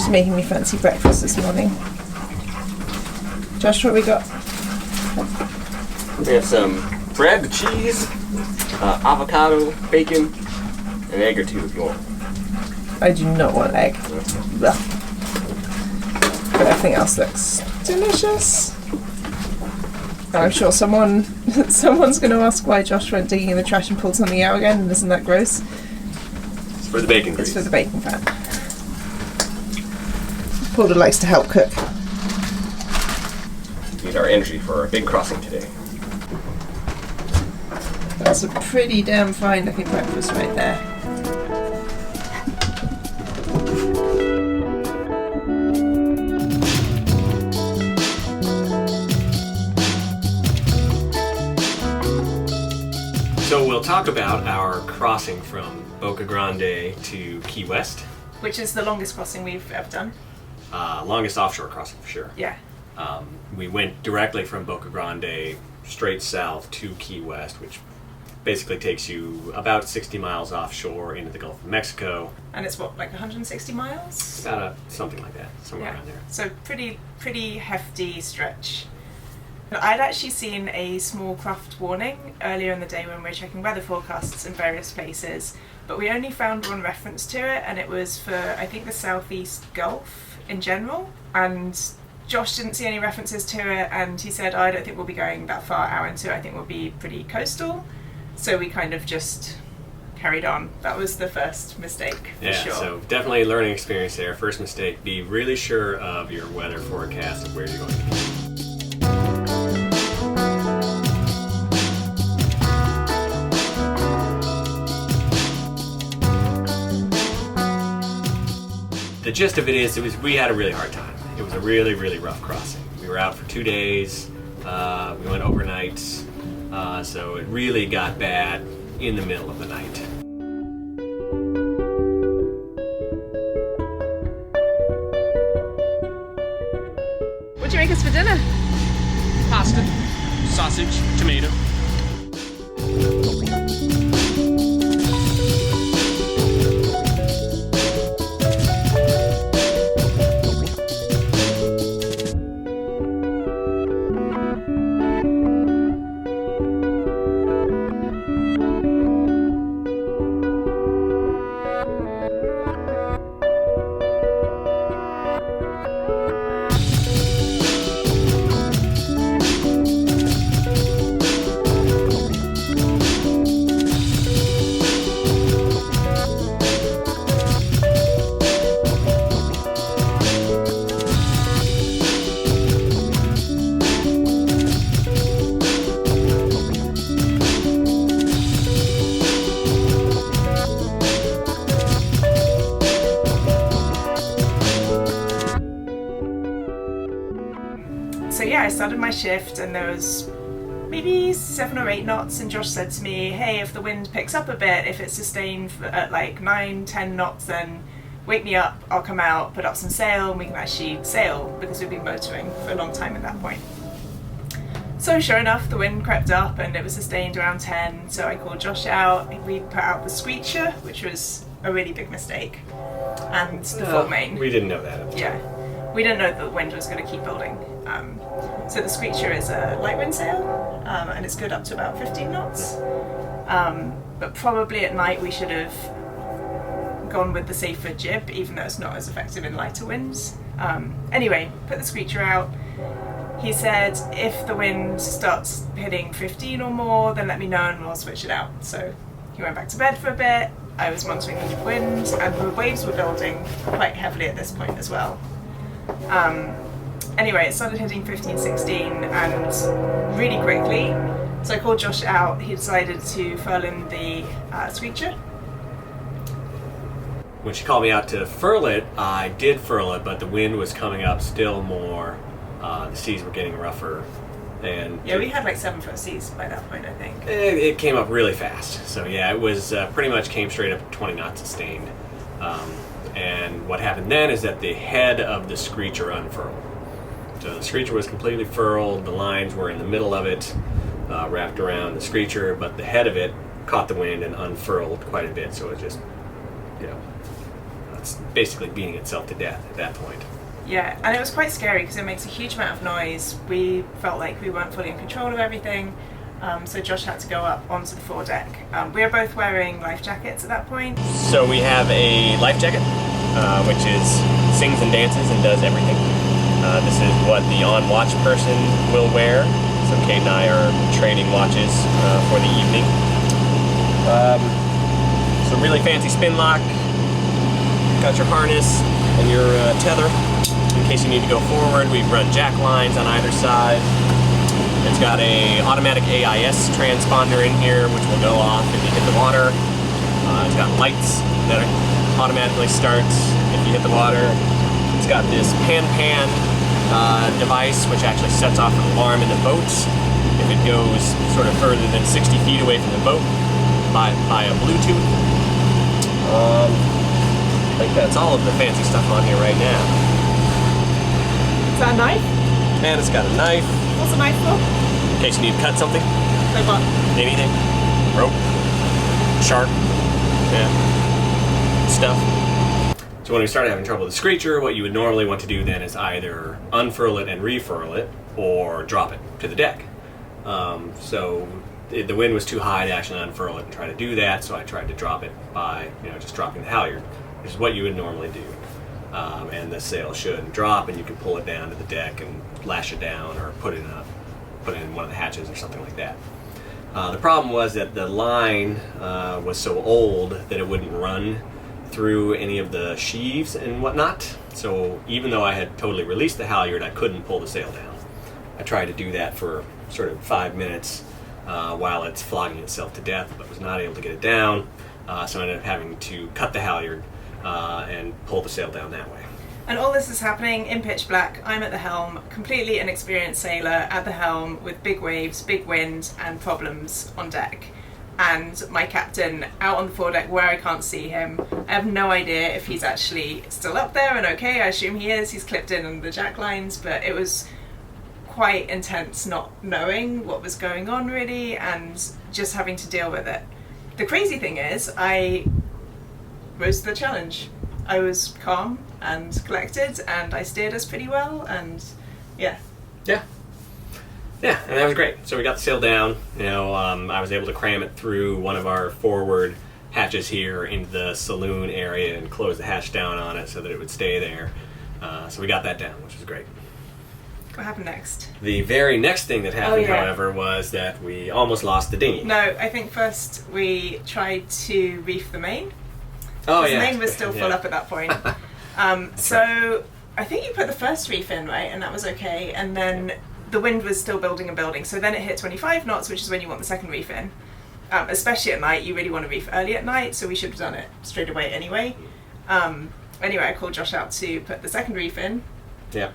is making me fancy breakfast this morning. Josh, what we got? We have some bread, cheese, avocado, bacon, an egg or two if you want. I do not want egg. But everything else looks delicious. I'm sure someone's going to ask why Josh went digging in the trash and pulled something out again, and isn't that gross? It's for the bacon grease. It's for the bacon fat. Porter likes to help cook. Need our energy for our big crossing today. That's a pretty damn fine looking breakfast right there. So we'll talk about our crossing from Boca Grande to Key West. Which is the longest crossing we've ever done. Longest offshore crossing for sure. Yeah. We went directly from Boca Grande straight south to Key West, which basically takes you about 60 miles offshore into the Gulf of Mexico. And it's what, like 160 miles? About something like that, somewhere around there. So pretty hefty stretch. I'd actually seen a small craft warning earlier in the day when we were checking weather forecasts in various places, but we only found one reference to it, and it was for, I think, the Southeast Gulf in general. And Josh didn't see any references to it, and he said, I don't think we'll be going that far out into it. I think we'll be pretty coastal. So we kind of just carried on. That was the first mistake, for sure. So definitely a learning experience there. First mistake, be really sure of your weather forecast of where you're going to be. The gist of it is, we had a really hard time. It was a really, really rough crossing. We were out for 2 days. We went overnight. So it really got bad in the middle of the night. What'd you make us for dinner? Pasta, sausage, tomato. So yeah, I started my shift and there was maybe 7 or 8 knots, and Josh said to me, hey, if the wind picks up a bit, if it's sustained at like 9-10 knots, then wake me up, I'll come out, put up some sail, and we can actually sail, because we've been motoring for a long time at that point. So sure enough, the wind crept up and it was sustained around 10, so I called Josh out. We put out the Screecher, which was a really big mistake, and the full main. We didn't know that at the time. Yeah, we didn't know that the wind was going to keep building. So the Screecher is a light wind sail, and it's good up to about 15 knots. But probably at night we should have gone with the safer jib, even though it's not as effective in lighter winds. Anyway, put the Screecher out. He said, if the wind starts hitting 15 or more, then let me know and we'll switch it out. So he went back to bed for a bit. I was monitoring the wind, and the waves were building quite heavily at this point as well. Anyway, it started hitting 15, 16, and really quickly. So I called Josh out. He decided to furl in the Screecher. When she called me out to furl it, I did furl it, but the wind was coming up still more. The seas were getting rougher. And yeah, we had like 7-foot seas by that point, I think. It came up really fast. So yeah, it was pretty much came straight up 20 knots sustained. And what happened then is that the head of the Screecher unfurled. So the Screecher was completely furled, the lines were in the middle of it, wrapped around the Screecher, but the head of it caught the wind and unfurled quite a bit, so it just, it's basically beating itself to death at that point. Yeah, and it was quite scary because it makes a huge amount of noise. We felt like we weren't fully in control of everything, so Josh had to go up onto the foredeck. We were both wearing life jackets at that point. So we have a life jacket, which sings and dances and does everything. This is what the on-watch person will wear. So Kate and I are trading watches for the evening. So really fancy spin lock. Got your harness and your tether. In case you need to go forward, we've run jack lines on either side. It's got a automatic AIS transponder in here, which will go off if you hit the water. It's got lights that automatically start if you hit the water. It's got this pan device, which actually sets off an alarm in the boat if it goes sort of further than 60 feet away from the boat by a Bluetooth. I think that's all of the fancy stuff on here right now. Is that a knife? And it's got a knife. What's a knife for? In case you need to cut something. Like what? Anything. Rope. Sharp. Yeah. Stuff. So when we started having trouble with the Screecher, what you would normally want to do then is either unfurl it and refurl it, or drop it to the deck. So the wind was too high to actually unfurl it and try to do that, so I tried to drop it by just dropping the halyard, which is what you would normally do. And the sail should drop, and you can pull it down to the deck and lash it down, or put it in one of the hatches or something like that. The problem was that the line was so old that it wouldn't run through any of the sheaves and whatnot. So even though I had totally released the halyard, I couldn't pull the sail down. I tried to do that for sort of 5 minutes while it's flogging itself to death, but was not able to get it down. So I ended up having to cut the halyard and pull the sail down that way. And all this is happening in pitch black. I'm at the helm, completely inexperienced sailor at the helm with big waves, big wind, and problems on deck. And my captain out on the foredeck where I can't see him. I have no idea if he's actually still up there and okay. I assume he is. He's clipped in under the jack lines, but it was quite intense not knowing what was going on really, and just having to deal with it. The crazy thing is I rose to the challenge. I was calm and collected, and I steered us pretty well, and yeah, and that was great. So we got the sail down. I was able to cram it through one of our forward hatches here into the saloon area and close the hatch down on it so that it would stay there. So we got that down, which was great. What happened next? The very next thing that happened, however, was that we almost lost the dinghy. No, I think first we tried to reef the main. Oh, The yeah. main was still full up at that point. So right. I think you put the first reef in, right? And that was okay. And then the wind was still building and building. So then it hit 25 knots, which is when you want the second reef in. Especially at night, you really want to reef early at night. So we should have done it straight away anyway. Anyway, I called Josh out to put the second reef in. Yeah.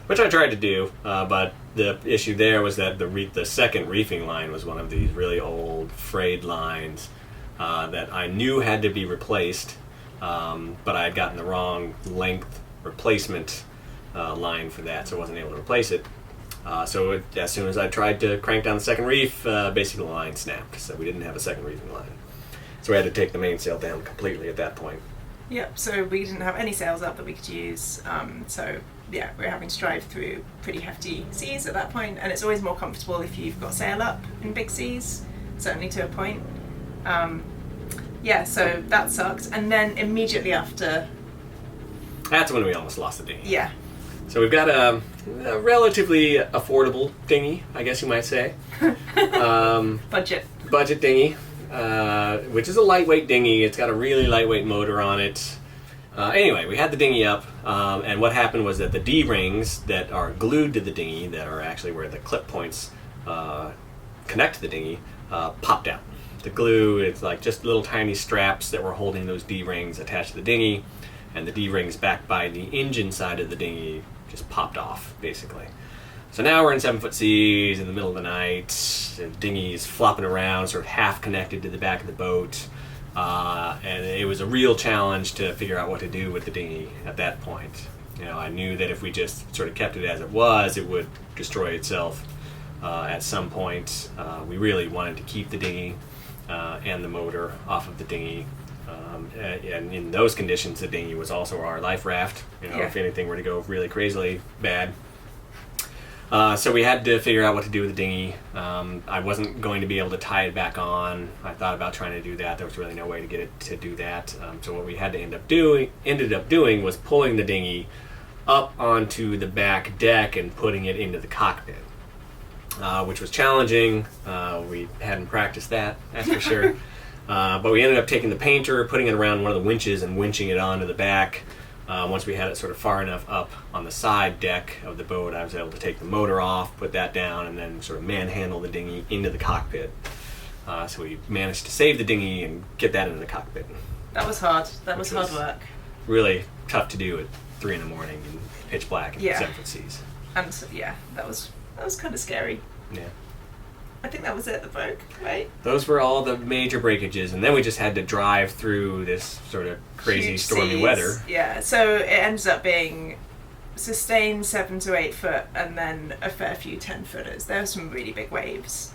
Which I tried to do, but the issue there was that the second reefing line was one of these really old frayed lines that I knew had to be replaced, but I had gotten the wrong length replacement line for that, so I wasn't able to replace it. So as soon as I tried to crank down the second reef, basically the line snapped, so we didn't have a second reefing line. So we had to take the mainsail down completely at that point. Yep, so we didn't have any sails up that we could use, so yeah, we were having to drive through pretty hefty seas at that point, and it's always more comfortable if you've got sail up in big seas, certainly to a point. Yeah, so that sucked, and then immediately after... That's when we almost lost the dinghy. Yeah. So we've got a relatively affordable dinghy, I guess you might say. Budget dinghy, which is a lightweight dinghy. It's got a really lightweight motor on it. Anyway, we had the dinghy up, and what happened was that the D-rings that are glued to the dinghy, that are actually where the clip points connect to the dinghy, popped out. The glue, it's like just little tiny straps that were holding those D-rings attached to the dinghy, and the D-rings back by the engine side of the dinghy just popped off, basically. So now we're in 7-foot seas in the middle of the night. The dinghy's flopping around, sort of half connected to the back of the boat. And it was a real challenge to figure out what to do with the dinghy at that point. I knew that if we just sort of kept it as it was, it would destroy itself at some point. We really wanted to keep the dinghy and the motor off of the dinghy And in those conditions, the dinghy was also our life raft. You know, if anything were to go really crazily bad. So we had to figure out what to do with the dinghy. I wasn't going to be able to tie it back on. I thought about trying to do that. There was really no way to get it to do that. So what we had to ended up doing was pulling the dinghy up onto the back deck and putting it into the cockpit, which was challenging. We hadn't practiced that's for sure. But we ended up taking the painter, putting it around one of the winches, and winching it onto the back. Once we had it sort of far enough up on the side deck of the boat, I was able to take the motor off, put that down, and then sort of manhandle the dinghy into the cockpit. So we managed to save the dinghy and get that into the cockpit. That was hard. That was hard work. Really tough to do at 3 in the morning in pitch black and 7-foot seas. And so, that was kind of scary. Yeah. I think that was it, the broke, right? Those were all the major breakages, and then we just had to drive through this sort of crazy Huge stormy seas. weather. Yeah, so it ends up being sustained 7 to 8 foot, and then a fair few 10-footers. There were some really big waves.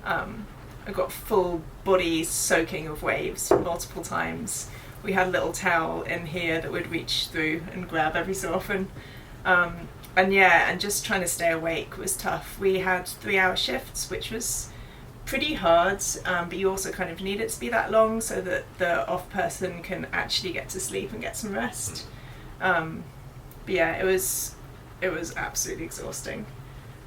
I got full body soaking of waves multiple times. We had a little towel in here that would reach through and grab every so often. And just trying to stay awake was tough. We had 3-hour shifts, which was pretty hard, but you also kind of need it to be that long so that the off person can actually get to sleep and get some rest. But yeah, it was absolutely exhausting.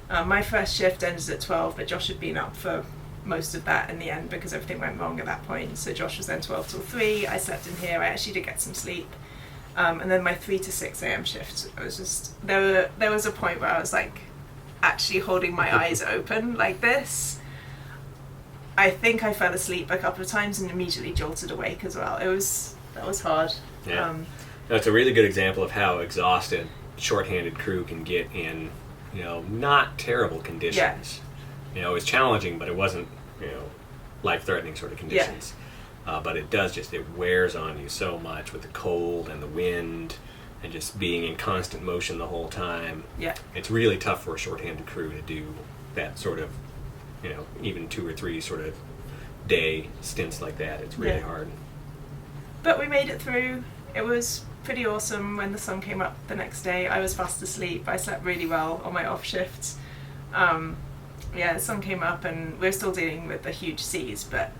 My first shift ended at 12, but Josh had been up for most of that in the end because everything went wrong at that point. So Josh was then 12 till 3. I slept in here. I actually did get some sleep. And then my 3 to 6 a.m. shift, I was just, there was a point where I was like actually holding my eyes open like this. I think I fell asleep a couple of times and immediately jolted awake as well. That was hard. Yeah. It's a really good example of how exhausted shorthanded crew can get in, not terrible conditions. Yeah. It was challenging, but it wasn't, life-threatening sort of conditions. Yeah. But it wears on you so much with the cold and the wind and just being in constant motion the whole time. Yeah. It's really tough for a shorthanded crew to do that sort of, even 2 or 3 sort of day stints like that. It's really hard. But we made it through. It was pretty awesome when the sun came up the next day. I was fast asleep. I slept really well on my off shifts. The sun came up and we're still dealing with the huge seas, but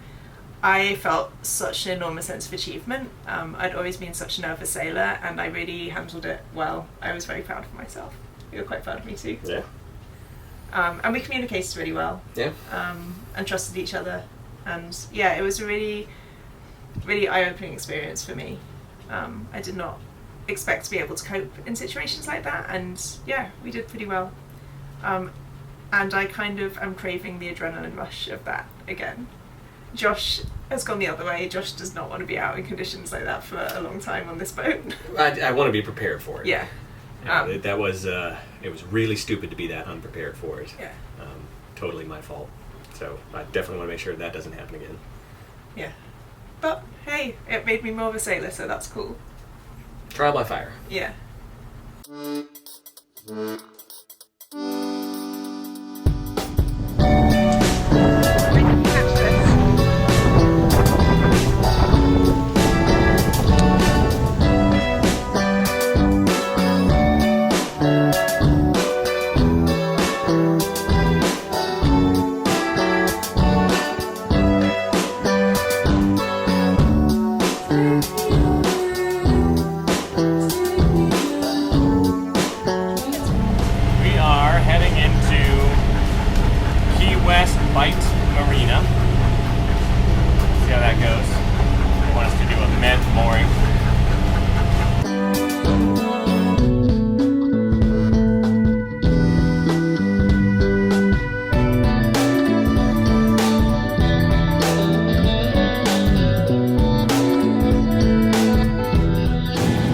I felt such an enormous sense of achievement. I'd always been such a nervous sailor, and I really handled it well. I was very proud of myself. You were quite proud of me too. Yeah. And we communicated really well. Yeah. And trusted each other. And it was a really, really eye-opening experience for me. I did not expect to be able to cope in situations like that, and we did pretty well. And I kind of am craving the adrenaline rush of that again. Josh has gone the other way. Josh does not want to be out in conditions like that for a long time on this boat. I want to be prepared for it. Yeah. That was it was really stupid to be that unprepared for it. Yeah. Totally my fault. So I definitely want to make sure that doesn't happen again. Yeah. But hey, it made me more of a sailor, so that's cool. Trial by fire. Yeah. Marina. See how that goes. They want us to do a med mooring.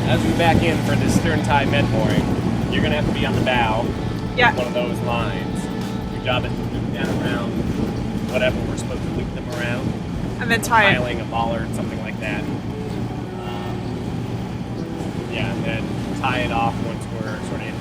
As we back in for this stern tie med mooring, you're going to have to be on the bow. Yeah. One of those lines. Your job is to loop down around whatever we're supposed to loop them around. And then tie it. Piling a bollard, something like that. And then tie it off once we're sort of in